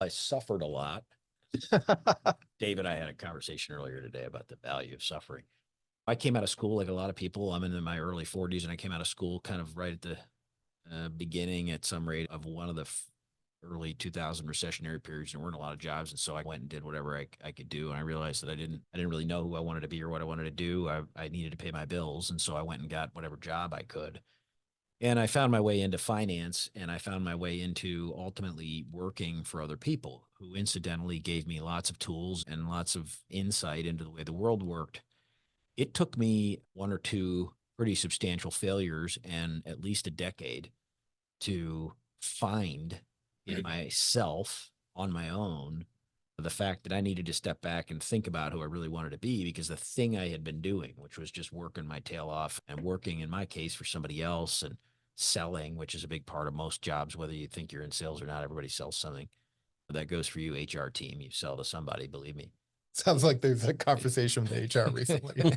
I suffered a lot. Dave and I had a conversation earlier today about the value of suffering. I came out of school like a lot of people. I'm in my early 40s, and I came out of school kind of right at the beginning at some rate of one of the early 2000 recessionary periods. There weren't a lot of jobs, and so I went and did whatever I could do. And I realized that I didn't really know who I wanted to be or what I wanted to do. I needed to pay my bills, and so I went and got whatever job I could. And I found my way into finance, and I found my way into ultimately working for other people who incidentally gave me lots of tools and lots of insight into the way the world worked. It took me one or two pretty substantial failures and at least a decade to find in myself on my own the fact that I needed to step back and think about who I really wanted to be, because the thing I had been doing, which was just working my tail off and working in my case for somebody else and selling, which is a big part of most jobs, whether you think you're in sales or not, everybody sells something. That goes for you, HR team. You sell to somebody, believe me. Sounds like there's a conversation with HR recently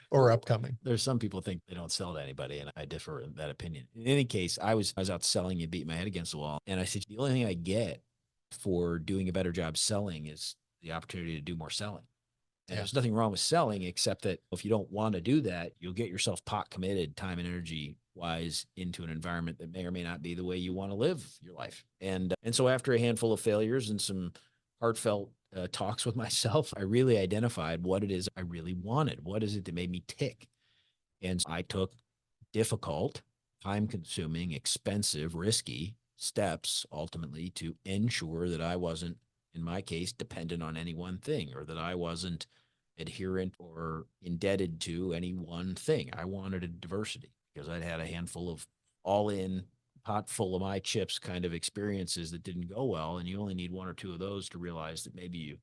or upcoming. There's some people think they don't sell to anybody, and I differ in that opinion. In any case, I was out selling and beating my head against the wall, and I said the only thing I get for doing a better job selling is the opportunity to do more selling. And Yeah. there's nothing wrong with selling, except that if you don't want to do that, you'll get yourself pot committed, time and energy wise, into an environment that may or may not be the way you want to live your life. And so after a handful of failures and some heartfelt talks with myself, I really identified what it is I really wanted. What is it that made me tick? And I took difficult, time consuming, expensive, risky steps ultimately to ensure that I wasn't, in my case, dependent on any one thing, or that I wasn't adherent or indebted to any one thing. I wanted a diversity because I'd had a handful of all in, pot full of my chips kind of experiences that didn't go well. And you only need one or two of those to realize that maybe you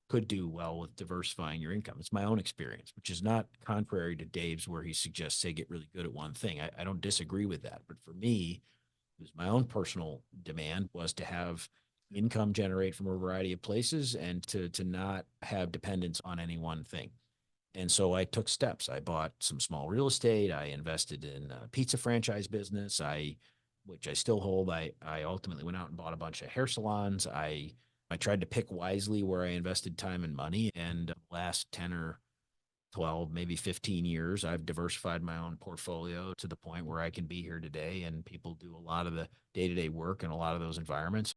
could do well with diversifying your income. It's my own experience, which is not contrary to Dave's, where he suggests, say, get really good at one thing. I don't disagree with that. But for me, it was my own personal demand was to have income generate from a variety of places and to not have dependence on any one thing. And so I took steps. I bought some small real estate. I invested in a pizza franchise business. Which I still hold. I ultimately went out and bought a bunch of hair salons. I tried to pick wisely where I invested time and money. And last 10 or 12, maybe 15 years, I've diversified my own portfolio to the point where I can be here today and people do a lot of the day-to-day work in a lot of those environments.